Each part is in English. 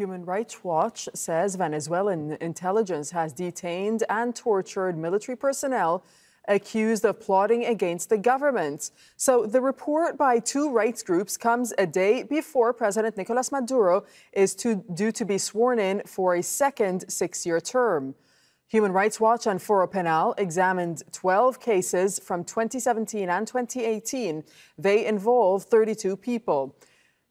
Human Rights Watch says Venezuelan intelligence has detained and tortured military personnel accused of plotting against the government. So the report by two rights groups comes a day before President Nicolas Maduro is due to be sworn in for a second six-year term. Human Rights Watch and Foro Penal examined 12 cases from 2017 and 2018. They involve 32 people.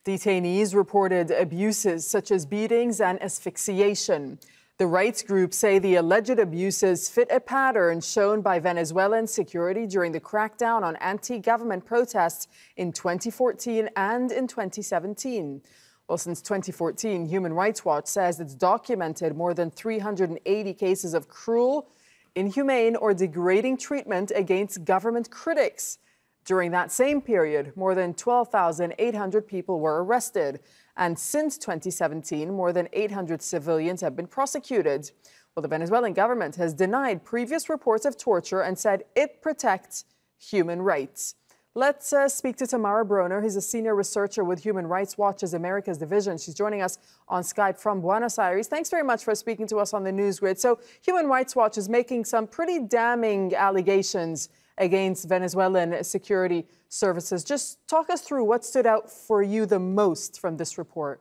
Detainees reported abuses such as beatings and asphyxiation. The rights group say the alleged abuses fit a pattern shown by Venezuelan security during the crackdown on anti-government protests in 2014 and in 2017. Well, since 2014, Human Rights Watch says it's documented more than 380 cases of cruel, inhumane, or degrading treatment against government critics. During that same period, more than 12,800 people were arrested. And since 2017, more than 800 civilians have been prosecuted. Well, the Venezuelan government has denied previous reports of torture and said it protects human rights. Let's speak to Tamara Broner, who's a senior researcher with Human Rights Watch's Americas Division. She's joining us on Skype from Buenos Aires. Thanks very much for speaking to us on the News Grid. So Human Rights Watch is making some pretty damning allegations against Venezuelan security services. Just talk us through what stood out for you the most from this report.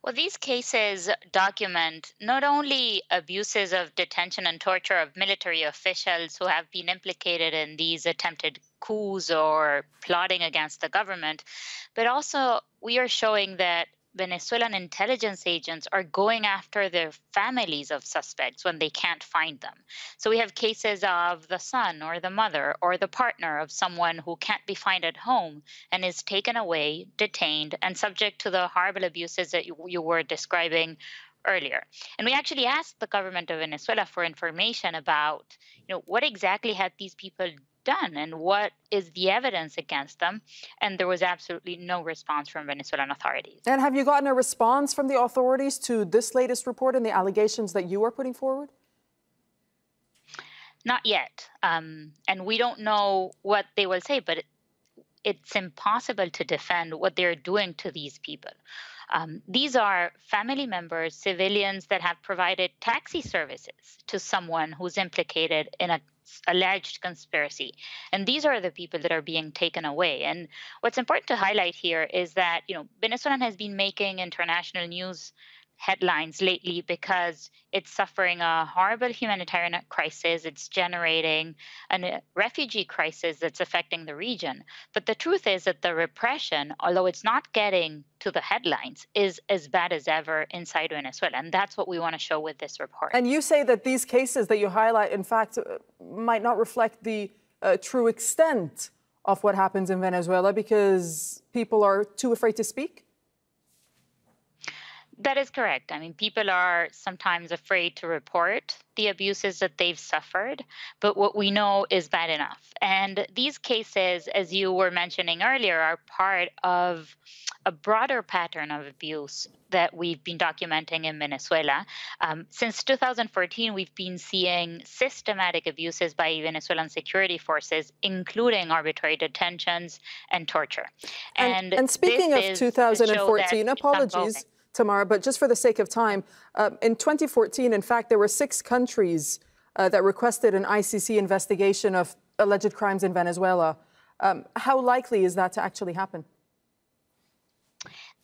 Well, these cases document not only abuses of detention and torture of military officials who have been implicated in these attempted coups or plotting against the government, but also we are showing that Venezuelan intelligence agents are going after the families of suspects when they can't find them. So we have cases of the son or the mother or the partner of someone who can't be found at home and is taken away, detained, and subject to the horrible abuses that you were describing earlier. And we actually asked the government of Venezuela for information about, what exactly had these people done and what is the evidence against them, and there was absolutely no response from Venezuelan authorities. And have you gotten a response from the authorities to this latest report and the allegations that you are putting forward? Not yet, and we don't know what they will say, but it's impossible to defend what they're doing to these people. These are family members, civilians that have provided taxi services to someone who's implicated in an alleged conspiracy. And these are the people that are being taken away. And what's important to highlight here is that, Venezuela has been making international news headlines lately because it's suffering a horrible humanitarian crisis. It's generating a refugee crisis that's affecting the region. But the truth is that the repression, although it's not getting to the headlines, is as bad as ever inside Venezuela. And that's what we want to show with this report. And you say that these cases that you highlight, in fact, might not reflect the true extent of what happens in Venezuela because people are too afraid to speak? That is correct. I mean, people are sometimes afraid to report the abuses that they've suffered, but what we know is bad enough. And these cases, as you were mentioning earlier, are part of a broader pattern of abuse that we've been documenting in Venezuela. Since 2014, we've been seeing systematic abuses by Venezuelan security forces, including arbitrary detentions and torture. And speaking of 2014, apologies, Tamara, but just for the sake of time, in 2014, in fact, there were 6 countries that requested an ICC investigation of alleged crimes in Venezuela. How likely is that to actually happen?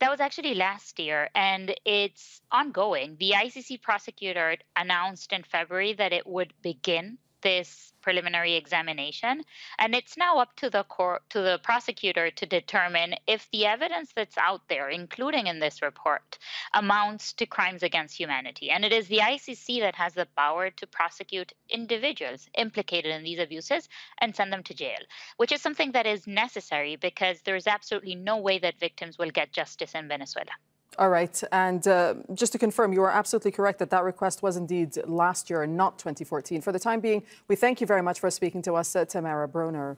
That was actually last year, and it's ongoing. The ICC prosecutor announced in February that it would begin this preliminary examination, and it's now up to the prosecutor to determine if the evidence that's out there, including in this report, amounts to crimes against humanity. And it is the ICC that has the power to prosecute individuals implicated in these abuses and send them to jail, which is something that is necessary because there is absolutely no way that victims will get justice in Venezuela. All right. And just to confirm, you are absolutely correct that that request was indeed last year and not 2014. For the time being, we thank you very much for speaking to us, Tamara Broner.